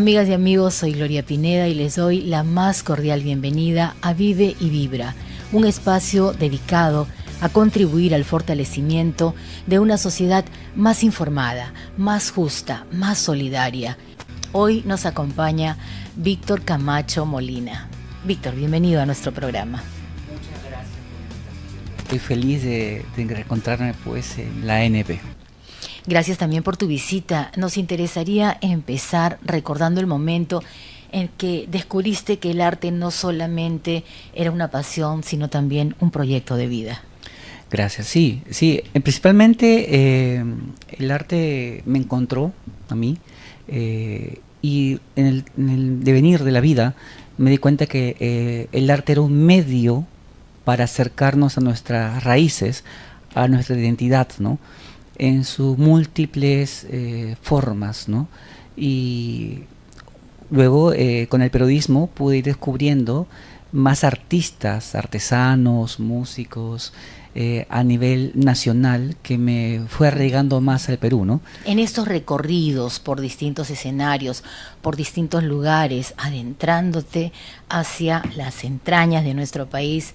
Amigas y amigos, soy Gloria Pineda y les doy la más cordial bienvenida a Vive y Vibra, un espacio dedicado a contribuir al fortalecimiento de una sociedad más informada, más justa, más solidaria. Hoy nos acompaña Víctor Camacho Molina. Víctor, bienvenido a nuestro programa. Muchas gracias. Estoy feliz de encontrarme pues en la ANP. Gracias también por tu visita. Nos interesaría empezar recordando el momento en que descubriste que el arte no solamente era una pasión, sino también un proyecto de vida. Gracias, sí. Principalmente el arte me encontró a mí y en el devenir de la vida me di cuenta que el arte era un medio para acercarnos a nuestras raíces, a nuestra identidad, ¿no? En sus múltiples formas, ¿no? Y luego con el periodismo pude ir descubriendo más artistas, artesanos, músicos a nivel nacional que me fue arraigando más al Perú, ¿no? En estos recorridos por distintos escenarios, por distintos lugares, adentrándote hacia las entrañas de nuestro país,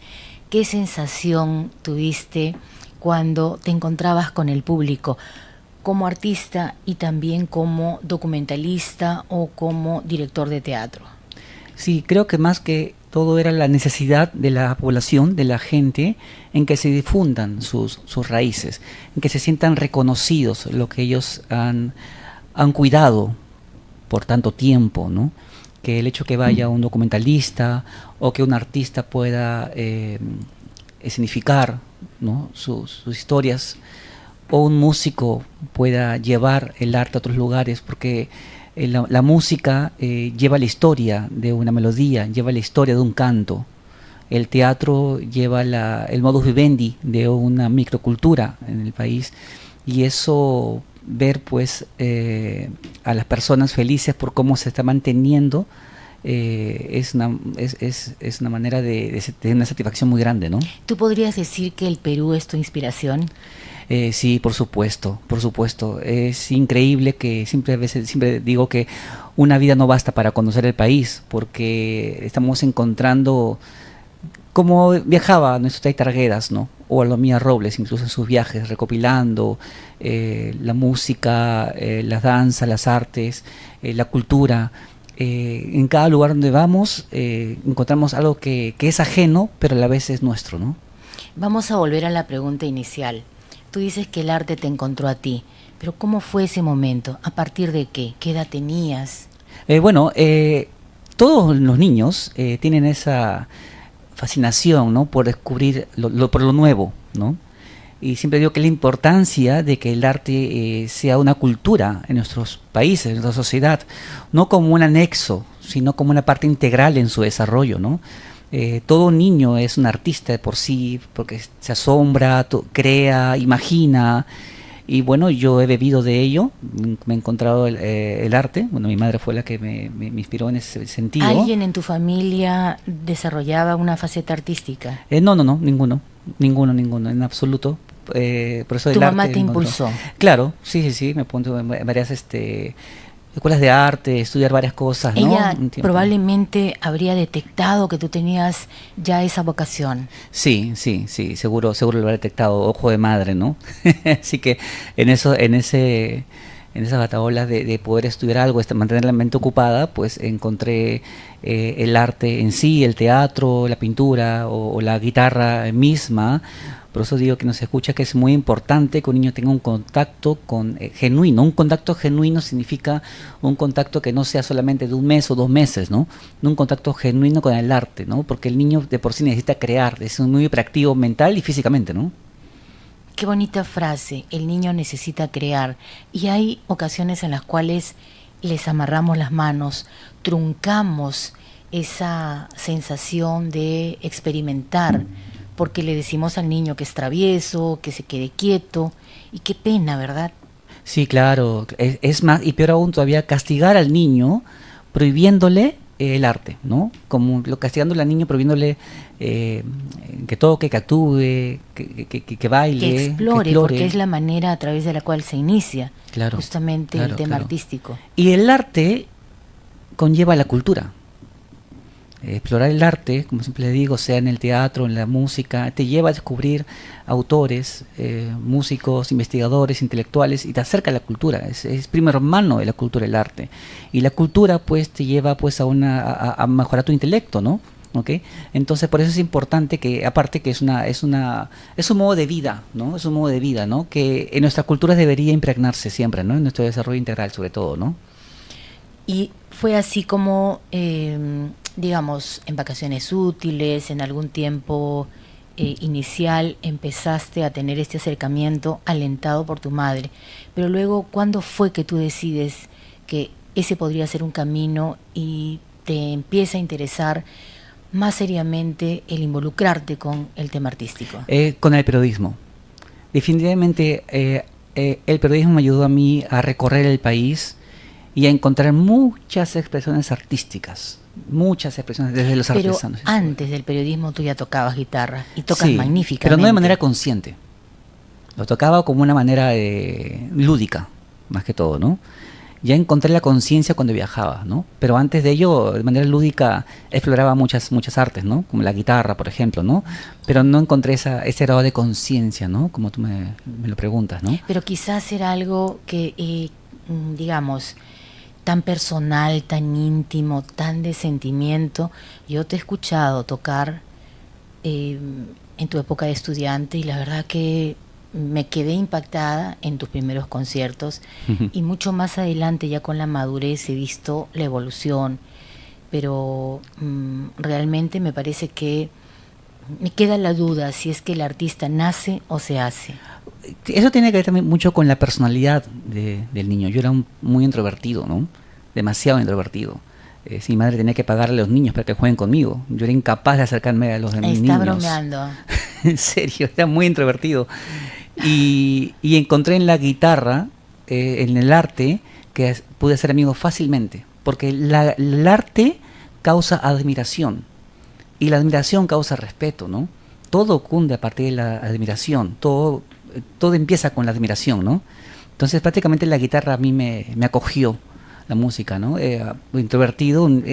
¿qué sensación tuviste cuando te encontrabas con el público como artista y también como documentalista o como director de teatro? Sí, creo que más que todo era la necesidad de la población, de la gente, en que se difundan sus raíces, en que se sientan reconocidos lo que ellos han cuidado por tanto tiempo, ¿no? Que el hecho que vaya un documentalista o que un artista pueda escenificar, ¿no? sus historias, o un músico pueda llevar el arte a otros lugares, porque la música lleva la historia de una melodía, lleva la historia de un canto. El teatro lleva el modus vivendi de una microcultura en el país, y eso, ver pues a las personas felices por cómo se está manteniendo, es una manera de tener una satisfacción muy grande, ¿no? ¿Tú podrías decir que el Perú es tu inspiración? Sí, por supuesto, por supuesto. Es increíble que siempre digo que una vida no basta para conocer el país, porque estamos encontrando, como viajaba nuestro Tay Targuedas, ¿no? O Alomía Robles, incluso en sus viajes, recopilando la música, las danzas, las artes, la cultura. En cada lugar donde vamos encontramos algo que es ajeno, pero a la vez es nuestro, ¿no? Vamos a volver a la pregunta inicial. Tú dices que el arte te encontró a ti, pero ¿cómo fue ese momento? ¿A partir de qué? ¿Qué edad tenías? Todos los niños tienen esa fascinación, ¿no? Por descubrir por lo nuevo, ¿no? Y siempre digo que la importancia de que el arte sea una cultura en nuestros países, en nuestra sociedad, no como un anexo, sino como una parte integral en su desarrollo, ¿no? Todo niño es un artista de por sí, porque se asombra, crea, imagina. Y bueno, yo he bebido de ello, me he encontrado el arte. Bueno, mi madre fue la que me inspiró en ese sentido. ¿Alguien en tu familia desarrollaba una faceta artística? No, ninguno, en absoluto. Por eso ¿Tu el mamá arte te impulsó? Claro, sí, me pongo en varias escuelas de arte, estudiar varias cosas, ¿no? Ella probablemente habría detectado que tú tenías ya esa vocación. Sí, seguro lo habrá detectado, ojo de madre, ¿no? Así que en esas bataholas de poder estudiar algo, mantener la mente ocupada, pues encontré el arte en sí, el teatro, la pintura o la guitarra misma. Por eso digo que nos escucha que es muy importante que un niño tenga un contacto genuino. Un contacto genuino significa un contacto que no sea solamente de un mes o 2 meses, ¿no? Un contacto genuino con el arte, ¿no? Porque el niño de por sí necesita crear, es muy hiperactivo mental y físicamente, ¿no? Qué bonita frase, el niño necesita crear. Y hay ocasiones en las cuales les amarramos las manos, truncamos esa sensación de experimentar, porque le decimos al niño que es travieso, que se quede quieto, y qué pena, ¿verdad? Sí, claro, es más, y peor aún todavía, castigar al niño prohibiéndole el arte, ¿no? Como castigándole al niño, prohibiéndole que toque, que actúe, que baile, que explore, porque es la manera a través de la cual se inicia, claro, justamente el tema artístico. Y el arte conlleva la cultura. Explorar el arte, como siempre le digo, sea en el teatro, en la música, te lleva a descubrir autores, músicos, investigadores, intelectuales, y te acerca a la cultura. Es primo hermano de la cultura el arte. Y la cultura pues te lleva pues a mejorar tu intelecto, ¿no? ¿Okay? Entonces por eso es importante que, aparte que es un modo de vida, ¿no? Es un modo de vida, ¿no? Que en nuestras culturas debería impregnarse siempre, ¿no? En nuestro desarrollo integral sobre todo, ¿no? Y fue así como, digamos, en vacaciones útiles, en algún tiempo inicial, empezaste a tener este acercamiento alentado por tu madre. Pero luego, ¿cuándo fue que tú decides que ese podría ser un camino y te empieza a interesar más seriamente el involucrarte con el tema artístico? Con el periodismo. Definitivamente el periodismo me ayudó a mí a recorrer el país y a encontrar muchas expresiones artísticas, muchas expresiones desde los artesanos. Pero antes del periodismo tú ya tocabas guitarra y tocas sí, magníficamente. pero no de manera consciente. Lo tocaba como una manera lúdica, más que todo, ¿no? Ya encontré la conciencia cuando viajaba, ¿no? Pero antes de ello, de manera lúdica, exploraba muchas artes, ¿no? Como la guitarra, por ejemplo, ¿no? Pero no encontré ese grado de conciencia, ¿no? Como tú me lo preguntas, ¿no? Pero quizás era algo que, digamos, tan personal, tan íntimo, tan de sentimiento. Yo te he escuchado tocar en tu época de estudiante y la verdad que me quedé impactada en tus primeros conciertos y mucho más adelante ya con la madurez he visto la evolución, pero realmente me parece que me queda la duda si es que el artista nace o se hace. Eso tiene que ver también mucho con la personalidad del niño. Yo era muy introvertido, ¿no? Demasiado introvertido. Mi madre tenía que pagarle a los niños para que jueguen conmigo. Yo era incapaz de acercarme a los de mis niños. Está bromeando. En serio, era muy introvertido. Y encontré en la guitarra, en el arte, que pude ser amigo fácilmente. Porque el arte causa admiración. Y la admiración causa respeto, ¿no? Todo cunde a partir de la admiración. Todo empieza con la admiración, ¿no? Entonces prácticamente la guitarra a mí me acogió, la música, ¿no? Introvertido, un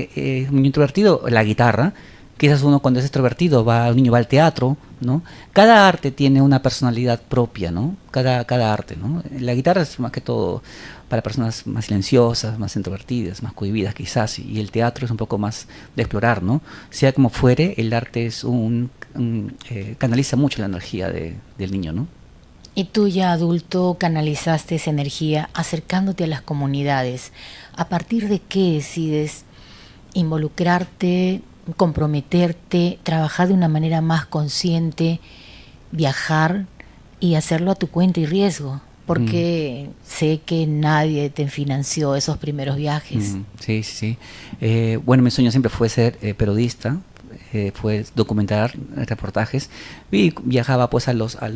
introvertido, la guitarra. Quizás uno cuando es extrovertido un niño va al teatro, ¿no? Cada arte tiene una personalidad propia, ¿no? Cada arte, ¿no? La guitarra es más que todo para personas más silenciosas, más introvertidas, más cohibidas quizás, y el teatro es un poco más de explorar, ¿no? Sea como fuere, el arte es canaliza mucho la energía del niño, ¿no? Y tú ya adulto canalizaste esa energía acercándote a las comunidades. ¿A partir de qué decides involucrarte, comprometerte, trabajar de una manera más consciente, viajar y hacerlo a tu cuenta y riesgo? Porque sé que nadie te financió esos primeros viajes. Sí. Bueno, mi sueño siempre fue ser periodista. Fue documentar reportajes y viajaba pues a los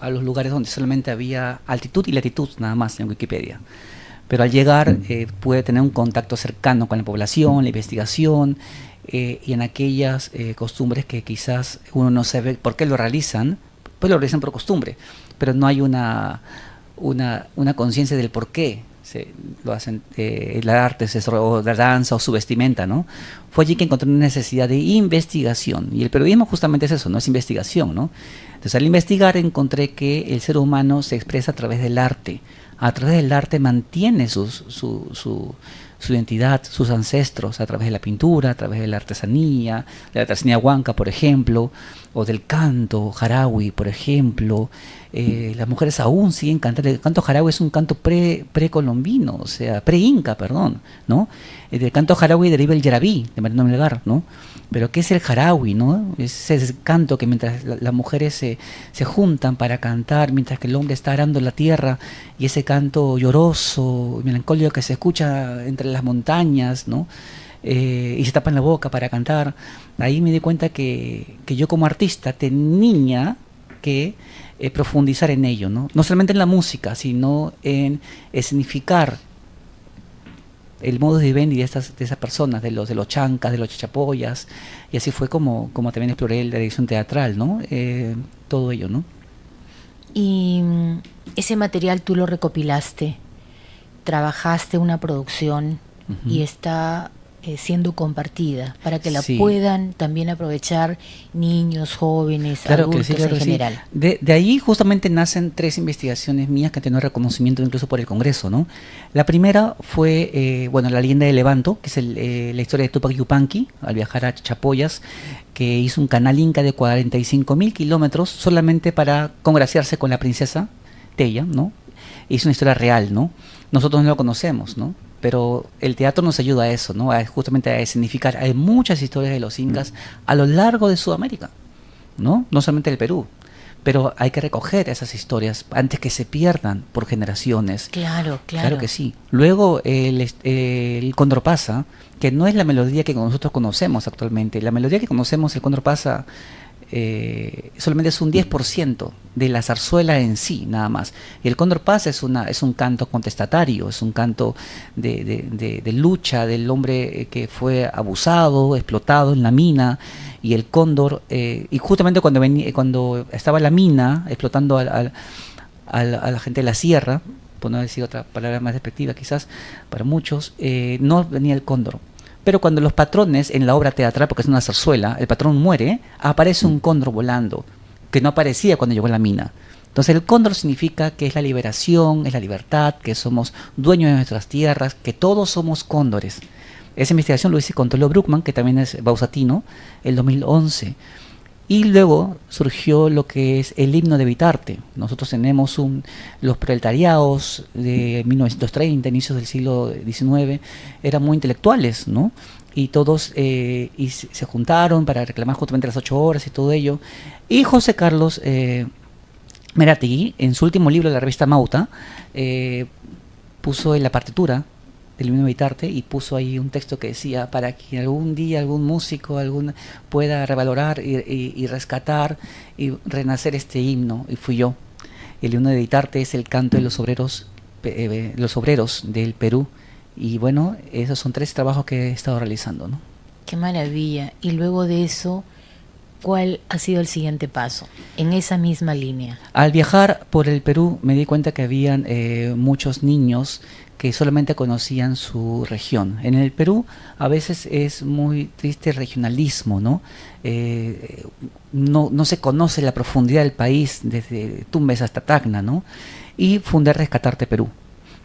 lugares donde solamente había altitud y latitud nada más en Wikipedia, pero al llegar pude tener un contacto cercano con la población, la investigación y en aquellas costumbres que quizás uno no sabe por qué lo realizan, pues lo realizan por costumbre, pero no hay una conciencia del por qué lo hacen, el arte, o la danza o su vestimenta, ¿no? Fue allí que encontré una necesidad de investigación, y el periodismo justamente es eso, ¿no? Es investigación, ¿no? Entonces al investigar encontré que el ser humano se expresa a través del arte. A través del arte mantiene su identidad, sus ancestros, a través de la pintura, a través de la artesanía huanca, por ejemplo, o del canto jarawi, por ejemplo. Las mujeres aún siguen cantando. El canto jarawi es un canto precolombino, o sea, pre-inca, perdón, ¿no? Del canto jarawi deriva el yarabí, de Mariano Melgar, ¿no? Pero ¿qué es el jarawi, no? Es ese canto que mientras las mujeres se juntan para cantar, mientras que el hombre está arando la tierra, y ese canto lloroso y melancólico que se escucha entre las montañas, ¿no? Y se tapan la boca para cantar. Ahí me di cuenta que yo como artista tenía que profundizar en ello, ¿no? No solamente en la música, sino en escenificar el modo de vivendi de esas personas, de los chancas, de los chachapoyas, y así fue como también exploré la dirección teatral, ¿no? Todo ello, ¿no? Y ese material tú lo recopilaste, trabajaste una producción y está siendo compartida para que la Sí. puedan también aprovechar niños, jóvenes, Claro que adultos sí, claro en que sí. general. De ahí justamente nacen 3 investigaciones mías que han tenido reconocimiento incluso por el Congreso, ¿no? La primera fue, bueno, la leyenda de Levanto, que es la historia de Tupac Yupanqui, al viajar a Chachapoyas, que hizo un canal inca de 45.000 kilómetros solamente para congraciarse con la princesa Tella, ¿no? Es una historia real, ¿no? Nosotros no lo conocemos, ¿no? Pero el teatro nos ayuda a eso, ¿no? Justamente a significar. Hay muchas historias de los incas a lo largo de Sudamérica, ¿no? No solamente del Perú. Pero hay que recoger esas historias antes que se pierdan por generaciones. Claro, claro. Claro que sí. Luego el Cóndor pasa, que no es la melodía que nosotros conocemos actualmente. La melodía que conocemos, el Cóndor pasa, solamente es un 10% de la zarzuela en sí, nada más. Y el Cóndor pasa es un canto contestatario, es un canto de lucha del hombre que fue abusado, explotado en la mina. Y el cóndor, y justamente cuando estaba la mina explotando a la gente de la sierra, por no decir otra palabra más despectiva quizás para muchos, no venía el cóndor. Pero cuando los patrones en la obra teatral, porque es una zarzuela, el patrón muere, aparece un cóndor volando, que no aparecía cuando llegó a la mina. Entonces el cóndor significa que es la liberación, es la libertad, que somos dueños de nuestras tierras, que todos somos cóndores. Esa investigación lo hice con Tolo Bruckman, que también es bausatino, el 2011. Y luego surgió lo que es el himno de Vitarte. Nosotros tenemos los proletariados de 1930, inicios del siglo XIX, eran muy intelectuales, ¿no? Y todos y se juntaron para reclamar justamente las 8 horas y todo ello. Y José Carlos Merategui, en su último libro de la revista Mauta, puso en la partitura del himno de Vitarte y puso ahí un texto que decía para que algún día algún músico pueda revalorar y rescatar y renacer este himno, y fui yo. El himno de Vitarte es el canto de los obreros del Perú, y bueno, esos son 3 trabajos que he estado realizando, ¿no? Qué maravilla. Y luego de eso, ¿cuál ha sido el siguiente paso en esa misma línea? Al viajar por el Perú me di cuenta que habían muchos niños que solamente conocían su región. En el Perú a veces es muy triste el regionalismo, ¿no? No se conoce la profundidad del país desde Tumbes hasta Tacna, ¿no? Y fundé Rescatarte Perú,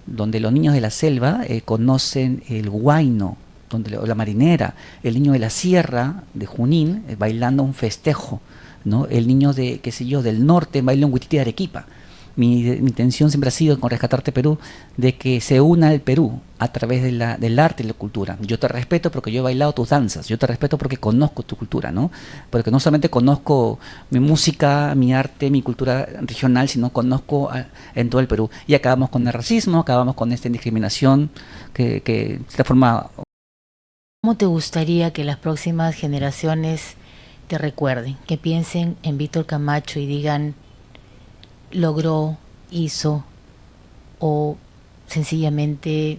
donde los niños de la selva conocen el huayno, la marinera, el niño de la sierra de Junín bailando un festejo, ¿no? El niño de, qué sé yo, del norte baila un huititi de Arequipa. Mi intención siempre ha sido con Rescatarte Perú de que se una el Perú a través del arte y la cultura. Yo te respeto porque yo he bailado tus danzas, yo te respeto porque conozco tu cultura, ¿no? Porque no solamente conozco mi música, mi arte, mi cultura regional, sino conozco en todo el Perú. Y acabamos con el racismo, acabamos con esta discriminación que de esta forma. ¿Cómo te gustaría que las próximas generaciones te recuerden? Que piensen en Víctor Camacho y digan logró, hizo, o sencillamente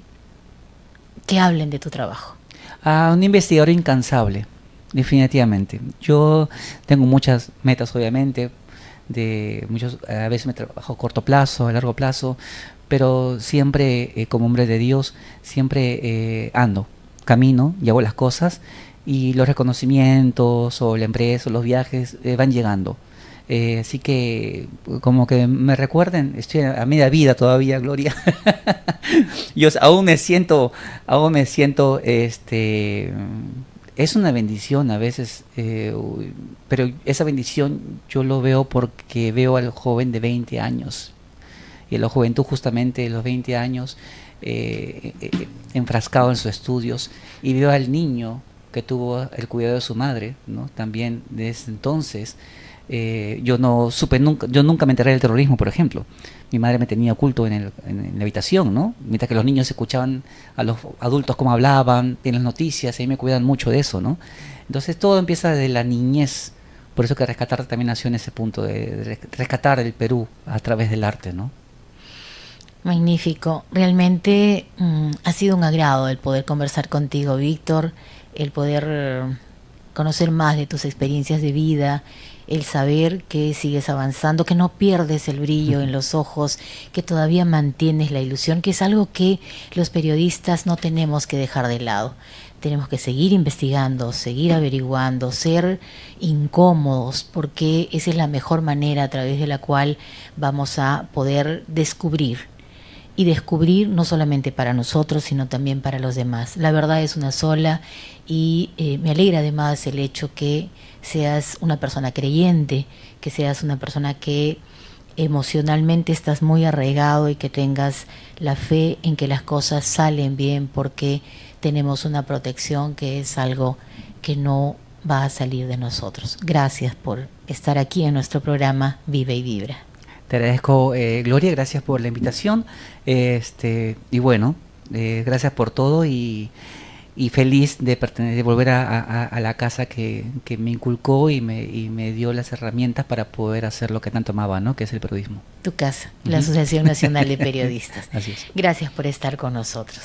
que hablen de tu trabajo? A un investigador incansable, definitivamente. Yo tengo muchas metas, obviamente, a veces me trabajo a corto plazo, a largo plazo, pero siempre como hombre de Dios, siempre camino y hago las cosas, y los reconocimientos o la empresa o los viajes van llegando. Así que como que me recuerden, estoy a media vida todavía, Gloria. Yo aún me siento, es una bendición a veces, pero esa bendición yo lo veo porque veo al joven de 20 años, y a la juventud justamente de los 20 años, enfrascado en sus estudios, y veo al niño que tuvo el cuidado de su madre, ¿no? También desde entonces. Yo nunca me enteré del terrorismo, por ejemplo. Mi madre me tenía oculto en la habitación, ¿no? Mientras que los niños escuchaban a los adultos cómo hablaban en las noticias, y me cuidan mucho de eso, ¿no? Entonces todo empieza desde la niñez. Por eso que Rescatar también nació en ese punto de rescatar el Perú a través del arte, ¿no? Magnífico. Realmente ha sido un agrado el poder conversar contigo, Víctor, el poder conocer más de tus experiencias de vida, el saber que sigues avanzando, que no pierdes el brillo en los ojos, que todavía mantienes la ilusión, que es algo que los periodistas no tenemos que dejar de lado. Tenemos que seguir investigando, seguir averiguando, ser incómodos, porque esa es la mejor manera a través de la cual vamos a poder descubrir. Y descubrir no solamente para nosotros, sino también para los demás. La verdad es una sola y me alegra además el hecho que seas una persona creyente, que seas una persona que emocionalmente estás muy arraigado y que tengas la fe en que las cosas salen bien porque tenemos una protección que es algo que no va a salir de nosotros. Gracias por estar aquí en nuestro programa Vive y Vibra. Te agradezco, Gloria, gracias por la invitación. Y bueno, gracias por todo y feliz de volver a la casa que me inculcó y me dio las herramientas para poder hacer lo que tanto amaba, ¿no? Que es el periodismo. Tu casa, la Asociación Nacional de Periodistas. Así es. Gracias por estar con nosotros.